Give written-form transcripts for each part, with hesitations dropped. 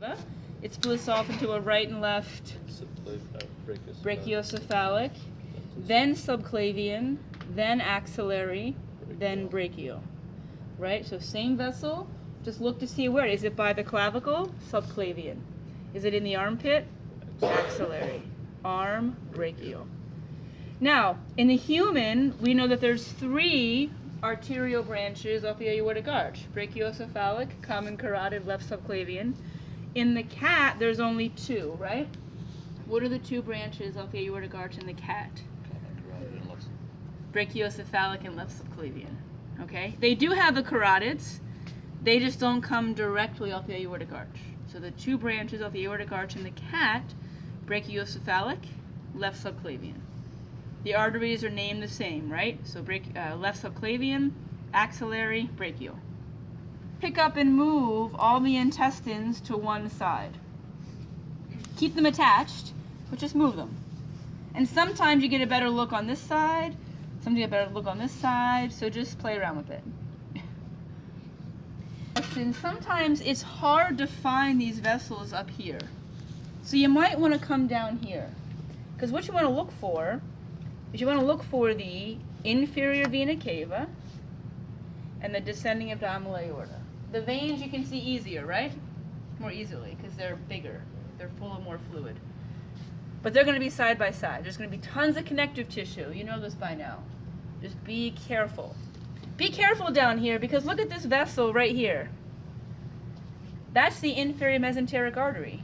cava. It splits off into a right and left brachiocephalic, then subclavian, then axillary, then brachial. Right? So same vessel, just look to see where. Is it by the clavicle? Subclavian. Is it in the armpit? Axillary. Arm, brachial. Now, in the human, we know that there's 3 arterial branches of the aortic arch. Brachiocephalic, common carotid, left subclavian. In the cat, there's only 2, right? What are the 2 branches of the aortic arch in the cat? Brachiocephalic and left subclavian. Okay? They do have the carotids. They just don't come directly off the aortic arch. So the 2 branches of the aortic arch in the cat, brachiocephalic, left subclavian. The arteries are named the same, right? So left subclavian, axillary, brachial. Pick up and move all the intestines to one side. Keep them attached, but just move them. And sometimes you get a better look on this side, sometimes you get a better look on this side, so just play around with it. And sometimes it's hard to find these vessels up here. So you might want to come down here. Because what you want to look for is you want to look for the inferior vena cava and the descending abdominal aorta. The veins you can see easier, right? More easily, because they're bigger. They're full of more fluid. But they're going to be side by side. There's going to be tons of connective tissue. You know this by now. Just be careful. Be careful down here, because look at this vessel right here. That's the inferior mesenteric artery.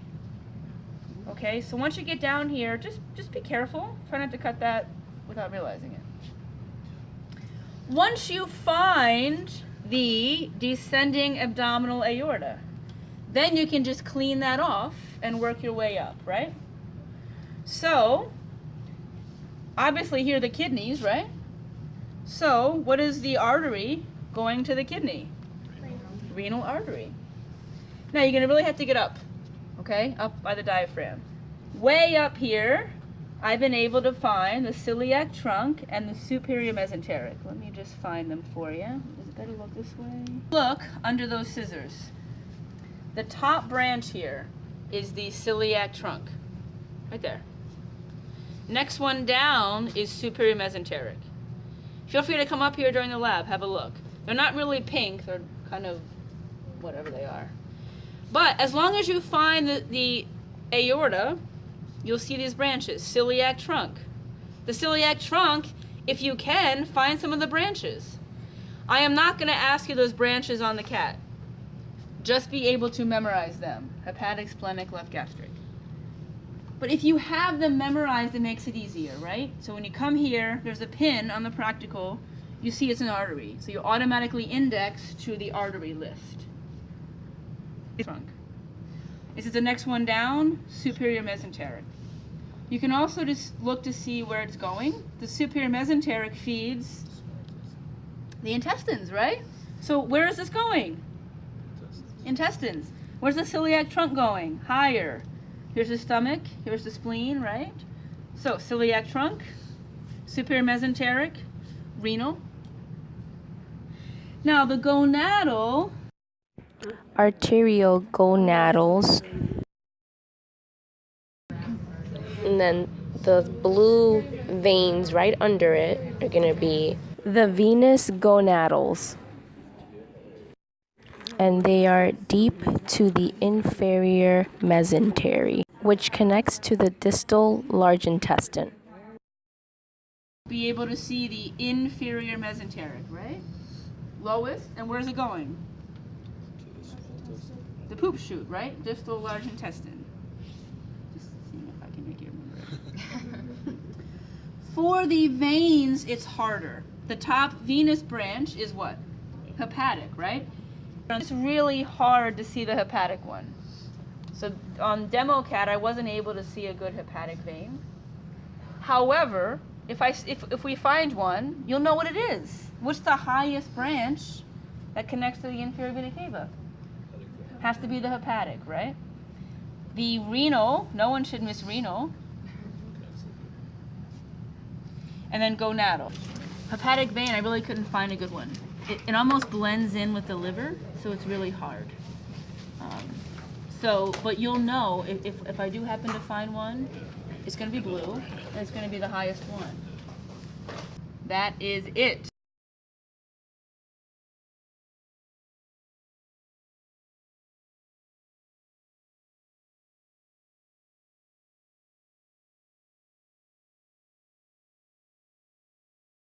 Okay, so once you get down here, just be careful. Try not to cut that without realizing it. Once you find the descending abdominal aorta, then you can just clean that off and work your way up, right? So, obviously here are the kidneys, right? So, what is the artery going to the kidney? Renal artery. Now you're going to really have to get up, okay? Up by the diaphragm. Way up here, I've been able to find the celiac trunk and the superior mesenteric. Let me just find them for you. Is it better to look this way? Look under those scissors. The top branch here is the celiac trunk, right there. Next one down is superior mesenteric. Feel free to come up here during the lab, have a look. They're not really pink, they're kind of whatever they are. But as long as you find the aorta, you'll see these branches. Celiac trunk. The celiac trunk, if you can, find some of the branches. I am not going to ask you those branches on the cat. Just be able to memorize them. Hepatic, splenic, left gastric. But if you have them memorized, it makes it easier, right? So when you come here, there's a pin on the practical. You see it's an artery. So you automatically index to the artery list. Trunk. This is the next one down, superior mesenteric. You can also just look to see where it's going. The superior mesenteric feeds the intestines, right? So where is this going? Intestines. Where's the celiac trunk going? Higher. Here's the stomach, here's the spleen, right? So celiac trunk, superior mesenteric, renal. Now the gonadal, arterial gonadals, and then the blue veins right under it are going to be the venous gonadals, and they are deep to the inferior mesentery, which connects to the distal large intestine. Be able to see the inferior mesenteric, right? Lowest, and where's it going? The poop chute, right? Distal large intestine. Just seeing if I can make you remember it. For the veins, it's harder. The top venous branch is what? Hepatic, right? It's really hard to see the hepatic one. So on demo cat, I wasn't able to see a good hepatic vein. However, if we find one, you'll know what it is. What's the highest branch that connects to the inferior vena cava? Has to be the hepatic, right? The renal, no one should miss renal. And then gonadal. Hepatic vein, I really couldn't find a good one. It almost blends in with the liver, so it's really hard. So, but you'll know if I do happen to find one, it's going to be blue, and it's going to be the highest one. That is it.